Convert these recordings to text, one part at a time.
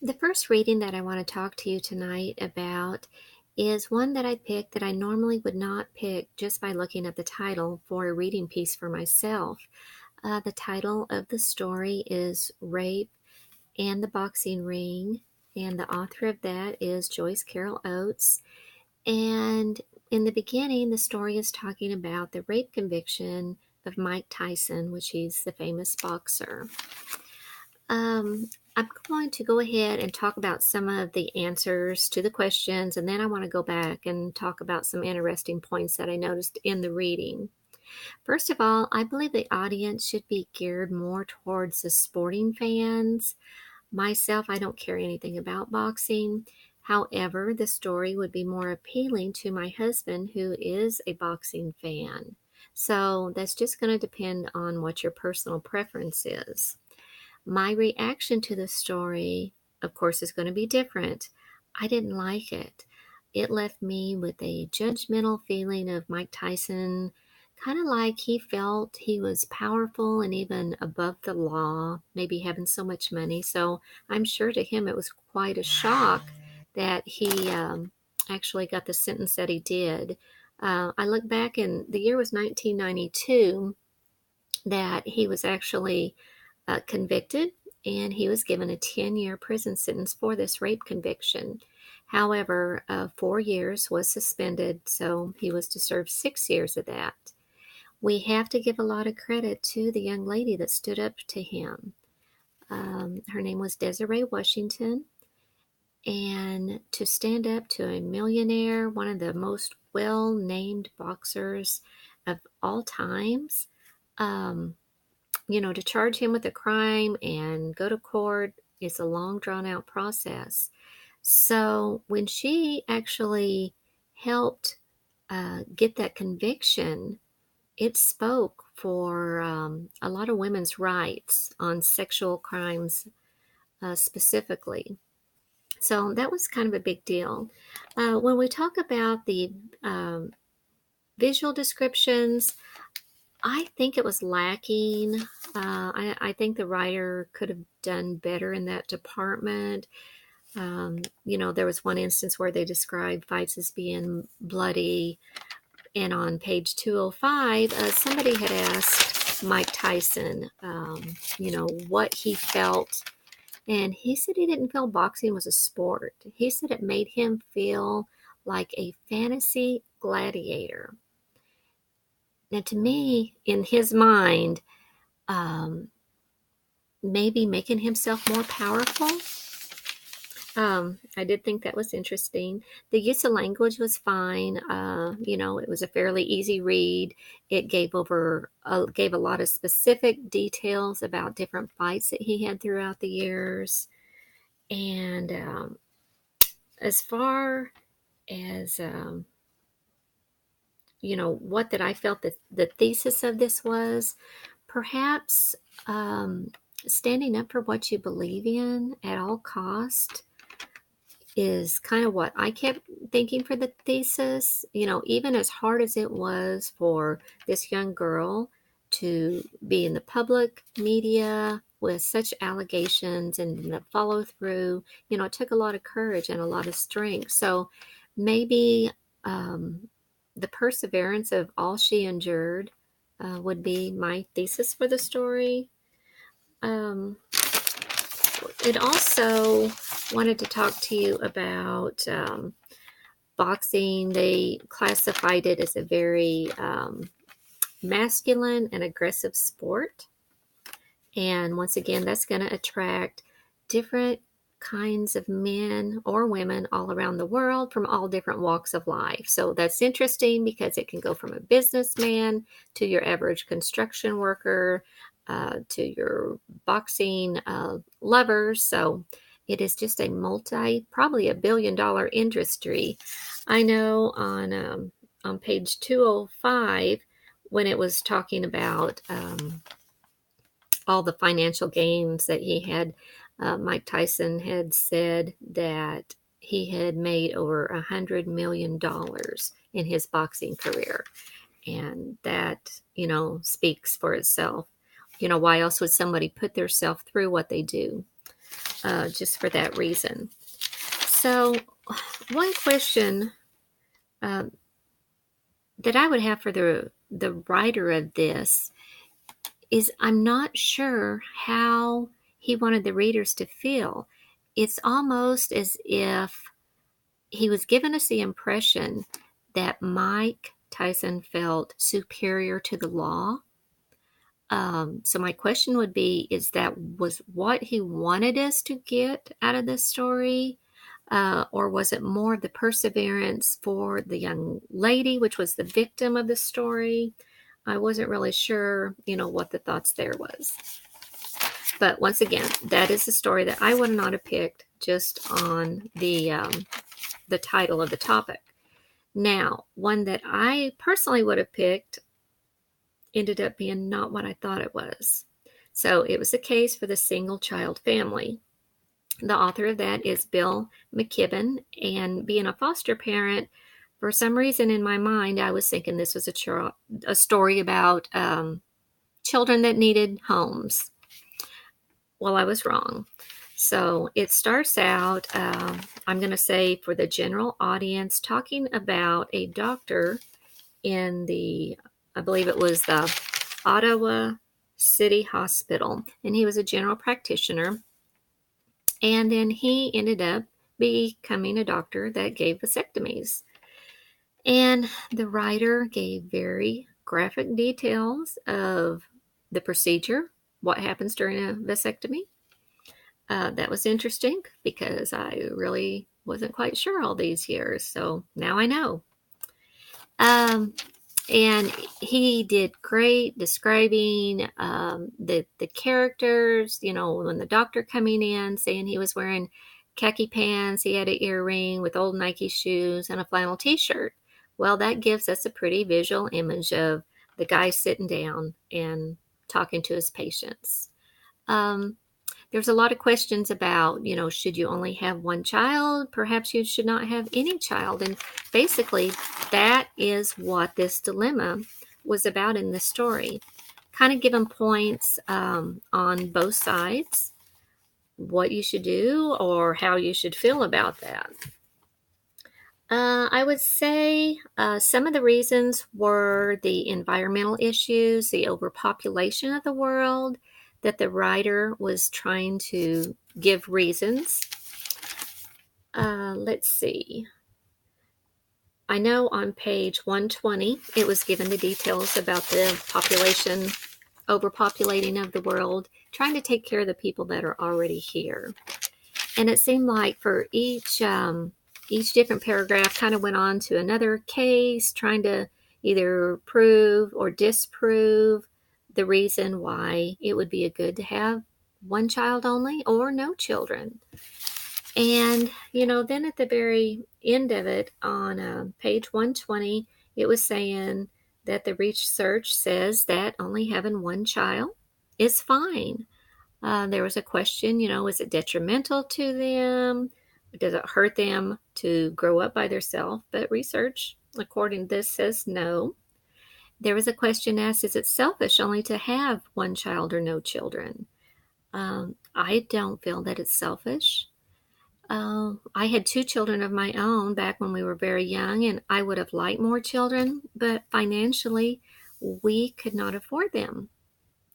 The first reading that I want to talk to you tonight about is one that I picked that I normally would not pick just by looking at the title for a reading piece for myself. The title of the story is Rape and the Boxing Ring, and the author of that is Joyce Carol Oates. And in the beginning, the story is talking about the rape conviction of Mike Tyson, which he's the famous boxer. I'm going to go ahead and talk about some of the answers to the questions, and then I want to go back and talk about some interesting points that I noticed in the reading. First of all, I believe the audience should be geared more towards the sporting fans. Myself, I don't care anything about boxing. However, the story would be more appealing to my husband, who is a boxing fan. So that's just going to depend on what your personal preference is. My reaction to the story, of course, is going to be different. I didn't like it. It left me with a judgmental feeling of Mike Tyson, kind of like he felt he was powerful and even above the law, maybe having so much money. So I'm sure to him it was quite a shock that he actually got the sentence that he did. I look back, and the year was 1992, that he was actually convicted, and he was given a 10-year prison sentence for this rape conviction. However, 4 years was suspended, so he was to serve 6 years of that. We have to give a lot of credit to the young lady that stood up to him. Her name was Desiree Washington, and to stand up to a millionaire, one of the most well named boxers of all times, um, to charge him with a crime and go to court is a long, drawn out process. So when she actually helped get that conviction, it spoke for a lot of women's rights on sexual crimes specifically. So that was kind of a big deal. When we talk about the um, visual descriptions, I think it was lacking. I think the writer could have done better in that department. There was one instance where they described fights as being bloody, and on page 205, somebody had asked Mike Tyson, what he felt, and he said he didn't feel boxing was a sport. He said it made him feel like a fantasy gladiator. Now, to me, in his mind, um, maybe making himself more powerful. I did think that was interesting. The use of language was fine. It was a fairly easy read. It gave a lot of specific details about different fights that he had throughout the years. And as far as what that I felt that the thesis of this was, perhaps um, standing up for what you believe in at all cost is kind of what I kept thinking for the thesis. Even as hard as it was for this young girl to be in the public media with such allegations and the follow through, it took a lot of courage and a lot of strength. So maybe um, the perseverance of all she endured would be my thesis for the story. Um, it also wanted to talk to you about boxing. They classified it as a very masculine and aggressive sport. And once again, that's going to attract different kinds of men or women all around the world from all different walks of life. So that's interesting because it can go from a businessman to your average construction worker to your boxing lovers. So it is just a probably $1 billion industry. I know on page 205, when it was talking about all the financial gains that he had, Mike Tyson had said that he had made over $100 million in his boxing career. And that, speaks for itself. Why else would somebody put themselves through what they do? just for that reason. So one question that I would have for the writer of this is, I'm not sure how he wanted the readers to feel. It's almost as if he was giving us the impression that Mike Tyson felt superior to the law. So my question would be, is that was what he wanted us to get out of this story? Or was it more the perseverance for the young lady, which was the victim of the story? I wasn't really sure, what the thoughts there was. But once again, that is a story that I would not have picked just on the title of the topic. Now, one that I personally would have picked ended up being not what I thought it was. So it was a case for the single child family. The author of that is Bill McKibben, and being a foster parent, for some reason in my mind, I was thinking this was a story about children that needed homes. Well, I was wrong. So it starts out, I'm going to say for the general audience, talking about a doctor in I believe it was the Ottawa City Hospital, and he was a general practitioner. And then he ended up becoming a doctor that gave vasectomies. And the writer gave very graphic details of the procedure, what happens during a vasectomy. That was interesting because I really wasn't quite sure all these years. So now I know. And he did great describing the characters, when the doctor coming in saying he was wearing khaki pants, he had an earring with old Nike shoes and a flannel t-shirt. Well, that gives us a pretty visual image of the guy sitting down and talking to his patients. There's a lot of questions about, should you only have one child? Perhaps you should not have any child. And basically, that is what this dilemma was about in this story. Kind of giving points on both sides, what you should do or how you should feel about that. I would say some of the reasons were the environmental issues, the overpopulation of the world, that the writer was trying to give reasons. Let's see. I know on page 120, it was given the details about the population, overpopulating of the world, trying to take care of the people that are already here. And it seemed like for each different paragraph kind of went on to another case, trying to either prove or disprove the reason why it would be a good to have one child only or no children. And, then at the very end of it on page 120, it was saying that the research says that only having one child is fine. There was a question, is it detrimental to them? Does it hurt them to grow up by themselves? But research, according to this, says no. There was a question asked, is it selfish only to have one child or no children? I don't feel that it's selfish. I had 2 children of my own back when we were very young, and I would have liked more children, but financially, we could not afford them.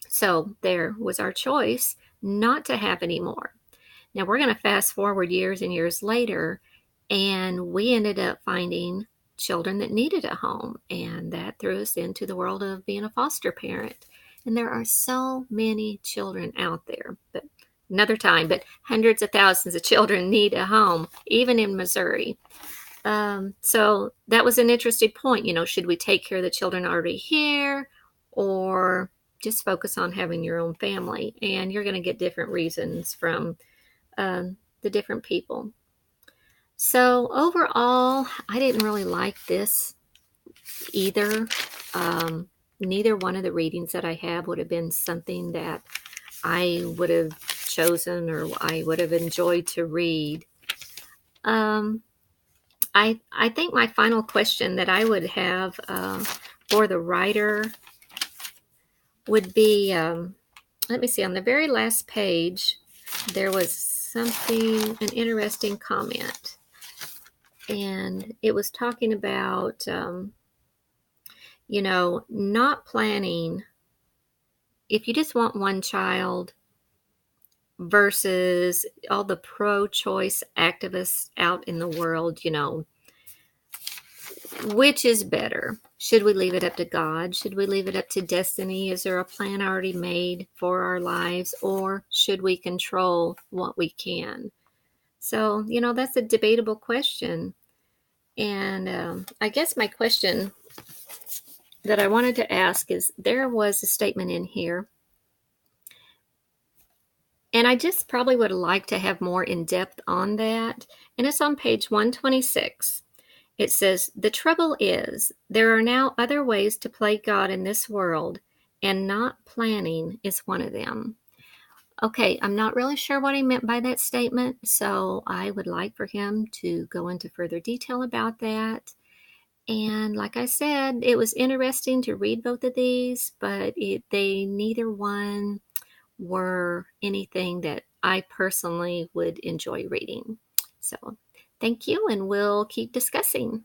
So there was our choice not to have any more. Now we're going to fast forward years and years later, and we ended up finding children that needed a home, and that threw us into the world of being a foster parent. And there are so many children out there, but another time, but hundreds of thousands of children need a home, even in Missouri. So that was an interesting point. Should we take care of the children already here or just focus on having your own family? And you're going to get different reasons from the different people. So overall, I didn't really like this either. Neither one of the readings that I have would have been something that I would have chosen or I would have enjoyed to read. I think my final question that I would have for the writer would be, let me see, on the very last page, there was an interesting comment. And it was talking about, not planning. If you just want one child versus all the pro-choice activists out in the world, which is better? Should we leave it up to God? Should we leave it up to destiny? Is there a plan already made for our lives? Or should we control what we can? So, that's a debatable question. And I guess my question that I wanted to ask is, there was a statement in here, and I just probably would like to have more in depth on that. And it's on page 126. It says, "The trouble is, there are now other ways to play God in this world, and not planning is one of them." Okay, I'm not really sure what he meant by that statement, so I would like for him to go into further detail about that. And like I said, it was interesting to read both of these, but they neither one were anything that I personally would enjoy reading. So thank you, and we'll keep discussing.